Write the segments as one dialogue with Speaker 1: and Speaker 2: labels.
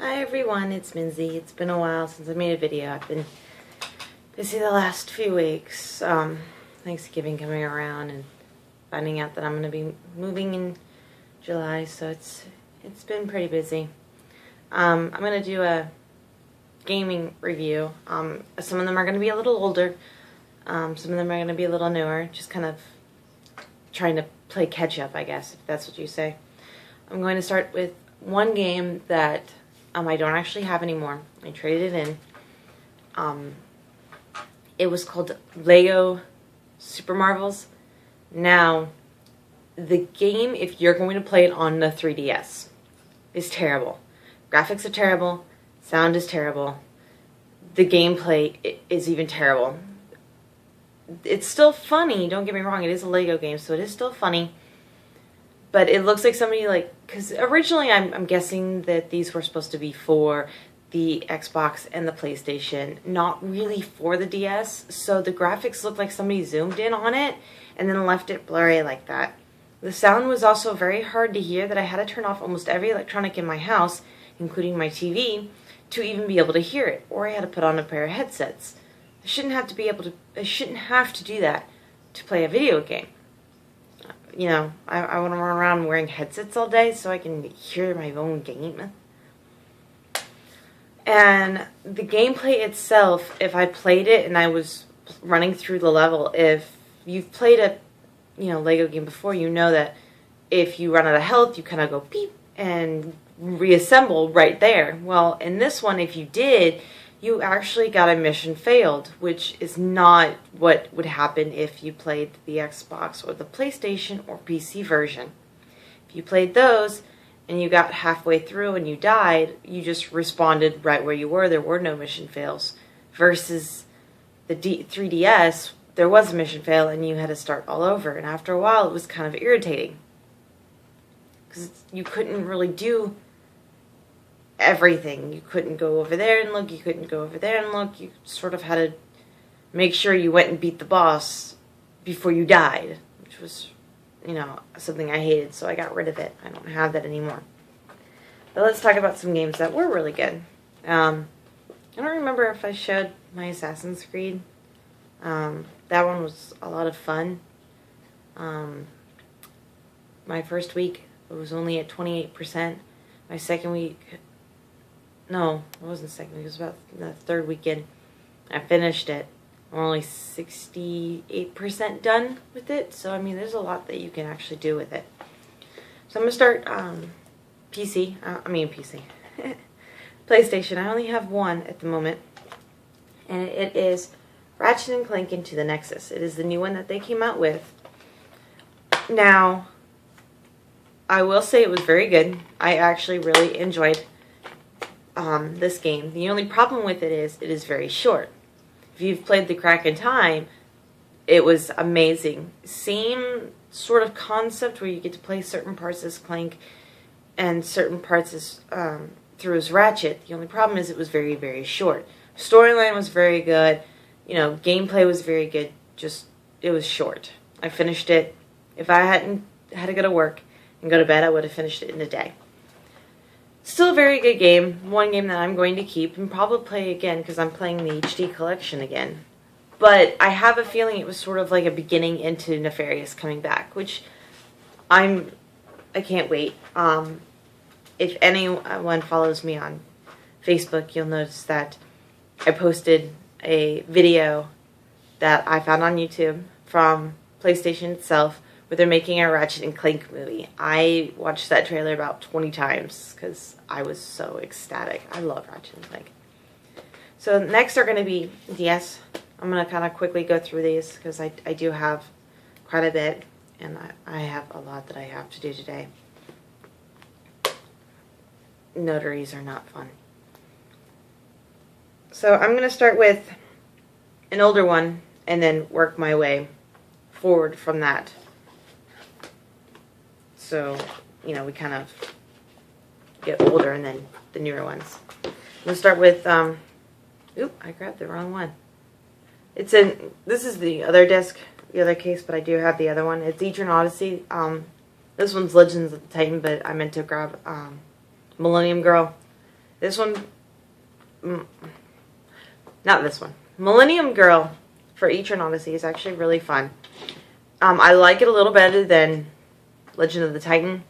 Speaker 1: Hi everyone, it's Minzy. It's been a while since I made a video. I've been busy the last few weeks. Thanksgiving coming around and finding out that I'm going to be moving in July, so it's been pretty busy. I'm going to do a gaming review. Some of them are going to be a little older. Some of them are going to be a little newer. Just kind of trying to play catch up, I guess, if that's what you say. I'm going to start with one game that I don't actually have anymore. I traded it in. It was called Lego Super Marvels. Now, the game, if you're going to play it on the 3DS, is terrible. Graphics are terrible. Sound is terrible. The gameplay is even terrible. It's still funny, don't get me wrong. It is a Lego game, so it is still funny. But it looks like somebody because originally I'm guessing that these were supposed to be for the Xbox and the PlayStation, not really for the DS. So the graphics looked like somebody zoomed in on it and then left it blurry like that. The sound was also very hard to hear that I had to turn off almost every electronic in my house, including my TV, to even be able to hear it. Or I had to put on a pair of headsets. I shouldn't have to do that to play a video game. You know, I want to run around wearing headsets all day so I can hear my own game. And the gameplay itself, if I played it and I was running through the level, if you've played a Lego game before, you know that if you run out of health, you kind of go beep and reassemble right there. Well, in this one, if you did, you actually got a mission failed, which is not what would happen if you played the Xbox or the PlayStation or PC version. If you played those and you got halfway through and you died, you just respawned right where you were. There were no mission fails. Versus the 3DS, there was a mission fail and you had to start all over. And after a while, it was kind of irritating, because you couldn't really do everything. You couldn't go over there and look, you couldn't go over there and look. You sort of had to make sure you went and beat the boss before you died, which was, something I hated, so I got rid of it. I don't have that anymore. But let's talk about some games that were really good. I don't remember if I showed my Assassin's Creed. That one was a lot of fun. My first week, it was only at 28%. My second week, no, it wasn't the second week, it was about the third weekend. I finished it. I'm only 68% done with it, so there's a lot that you can actually do with it. So I'm going to start PC. PlayStation. I only have one at the moment, and it is Ratchet and Clank Into the Nexus. It is the new one that they came out with. Now, I will say it was very good. I actually really enjoyed this game. The only problem with it is very short. If you've played the Crack in Time, it was amazing. Same sort of concept where you get to play certain parts as Clank and certain parts as through as Ratchet. The only problem is it was very, very short. Storyline was very good. Gameplay was very good. Just, it was short. I finished it. If I hadn't had to go to work and go to bed, I would have finished it in a day. Still a very good game. One game that I'm going to keep and probably play again because I'm playing the HD collection again. But I have a feeling it was sort of like a beginning into Nefarious coming back, which I can't wait. If anyone follows me on Facebook, you'll notice that I posted a video that I found on YouTube from PlayStation itself, where they're making a Ratchet and Clank movie. I watched that trailer about 20 times because I was so ecstatic. I love Ratchet and Clank. So next are going to be DS. I'm going to kind of quickly go through these because I do have quite a bit, and I have a lot that I have to do today. Notaries are not fun. So I'm going to start with an older one and then work my way forward from that. So, we kind of get older and then the newer ones. We'll start with, oop, I grabbed the wrong one. This is the other disc, the other case, but I do have the other one. It's Etrian Odyssey. This one's Legends of the Titan, but I meant to grab Millennium Girl. This one, not this one. Millennium Girl for Etrian Odyssey is actually really fun. I like it a little better than Legend of the Titan,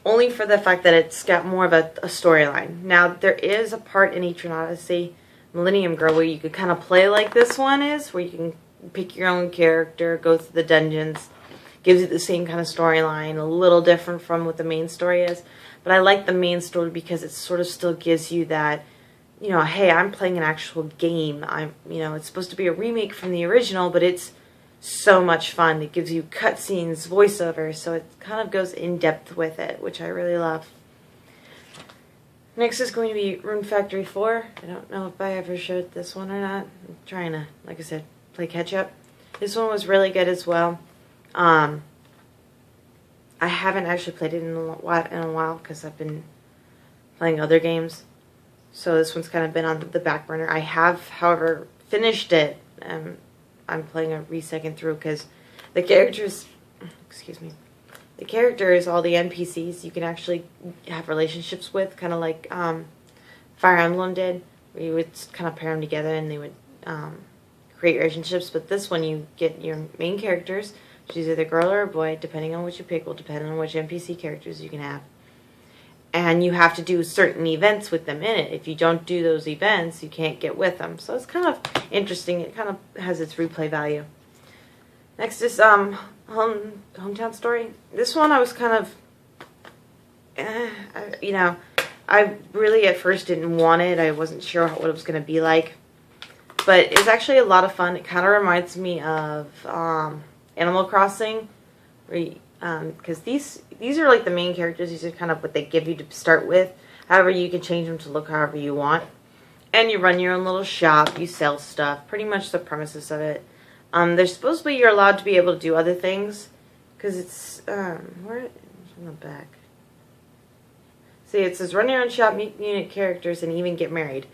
Speaker 1: only for the fact that it's got more of a storyline. Now, there is a part in Etrian Odyssey, Millennium Girl, where you could kind of play like this one is, where you can pick your own character, go through the dungeons. Gives you the same kind of storyline, a little different from what the main story is. But I like the main story because it sort of still gives you that, you know, hey, I'm playing an actual game. It's supposed to be a remake from the original, but it's so much fun. It gives you cutscenes, voiceovers, so it kind of goes in depth with it, which I really love. Next is going to be Rune Factory 4. I don't know if I ever showed this one or not. I'm trying to, like I said, play catch up. This one was really good as well. I haven't actually played it in a while because I've been playing other games. So this one's kind of been on the back burner. I have, however, finished it. I'm playing a re-second through because the characters, the characters, all the NPCs, you can actually have relationships with, kind of like Fire Emblem did, where you would kind of pair them together and they would create relationships. But this one, you get your main characters, which is either a girl or a boy, depending on what you pick, will depend on which NPC characters you can have. And you have to do certain events with them in it. If you don't do those events, you can't get with them. So it's kind of interesting. It kind of has its replay value. Next is Hometown Story. This one I was kind of, I really at first didn't want it. I wasn't sure what it was going to be like. But it's actually a lot of fun. It kind of reminds me of Animal Crossing, because these are like the main characters. These are kind of what they give you to start with. However, you can change them to look however you want. And you run your own little shop. You sell stuff. Pretty much the premises of it. There's supposed to be you're allowed to be able to do other things. Because it's, where is it in the back? See, it says run your own shop, meet unit characters, and even get married.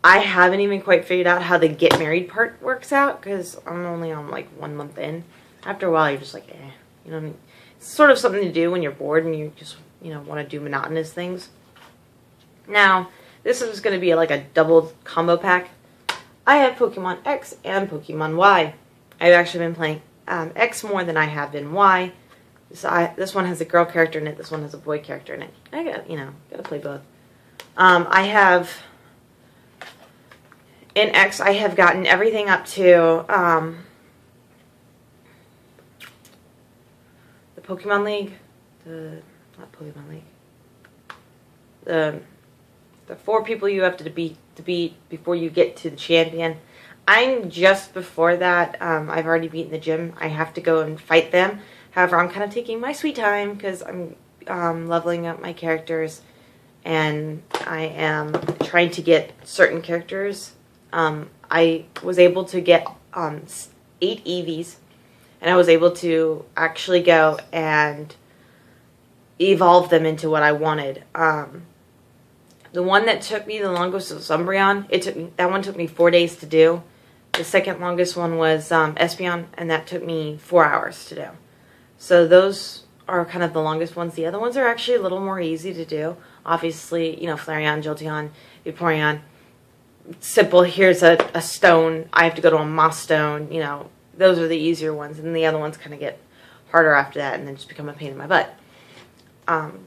Speaker 1: I haven't even quite figured out how the get married part works out. Because I'm only on like 1 month in. After a while, you're just like, eh. You know what I mean? It's sort of something to do when you're bored and you just, want to do monotonous things. Now, this is going to be like a double combo pack. I have Pokemon X and Pokemon Y. I've actually been playing X more than I have been Y. This one has a girl character in it. This one has a boy character in it. I gotta play both. I have, in X, I have gotten everything up to, Pokemon League, not Pokemon League, the 4 people you have to beat before you get to the champion. I'm just before that. I've already beaten the gym. I have to go and fight them. However, I'm kind of taking my sweet time because I'm leveling up my characters, and I am trying to get certain characters. I was able to get 8 EVs. And I was able to actually go and evolve them into what I wanted. The one that took me the longest was Umbreon. That one took me 4 days to do. The second longest one was Espeon, and that took me 4 hours to do. So those are kind of the longest ones. The other ones are actually a little more easy to do. Obviously, Flareon, Jolteon, Vaporeon. Simple, here's a stone. I have to go to a Moss Stone, Those are the easier ones, and the other ones kind of get harder after that and then just become a pain in my butt.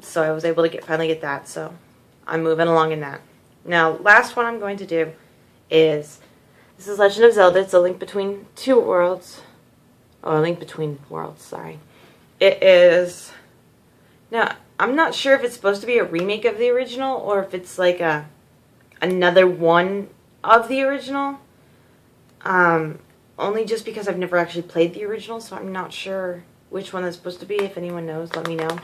Speaker 1: So I was able to finally get that, so I'm moving along in that. Now, last one I'm going to do is, this is Legend of Zelda. It's a Link Between Two Worlds. Oh, a Link Between Worlds, sorry. It is, now, I'm not sure if it's supposed to be a remake of the original or if it's like another one of the original. Only just because I've never actually played the original, so I'm not sure which one it's supposed to be. If anyone knows, let me know.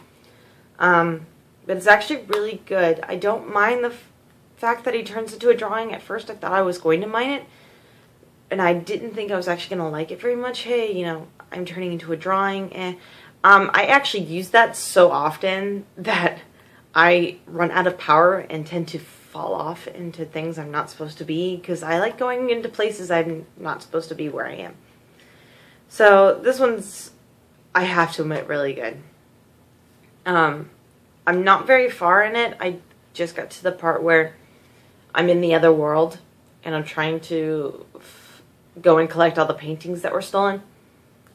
Speaker 1: But it's actually really good. I don't mind the fact that he turns into a drawing. At first I thought I was going to mind it, and I didn't think I was actually going to like it very much. Hey, I'm turning into a drawing. I actually use that so often that I run out of power and tend to fall off into things I'm not supposed to be, because I like going into places I'm not supposed to be where I am. So this one's, I have to admit, really good. I'm not very far in it. I just got to the part where I'm in the other world, and I'm trying to go and collect all the paintings that were stolen.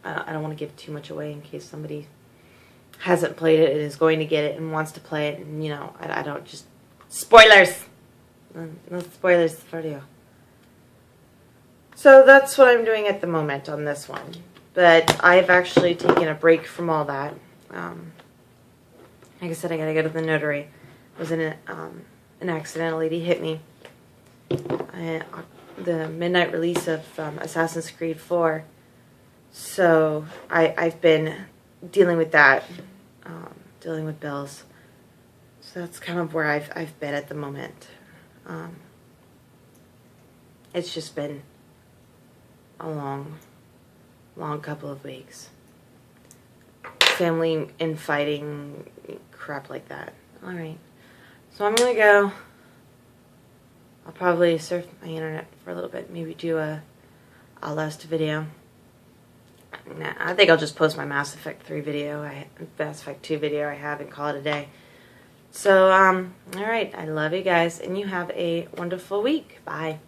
Speaker 1: I don't want to give too much away in case somebody hasn't played it and is going to get it and wants to play it. And, you know, I don't just... Spoilers! No spoilers for you. So that's what I'm doing at the moment on this one. But I've actually taken a break from all that. Like I said, I gotta go to the notary. I was in an accident. A lady hit me. The midnight release of Assassin's Creed 4. So I've been dealing with that. Dealing with bills. So that's kind of where I've been at the moment. It's just been a long couple of weeks. Family infighting, crap like that. Alright. So I'm gonna go. I'll probably surf my internet for a little bit. Maybe do a last video. Nah, I think I'll just post my Mass Effect 3 video. Mass Effect 2 video I have and call it a day. So, alright. I love you guys. And you have a wonderful week. Bye.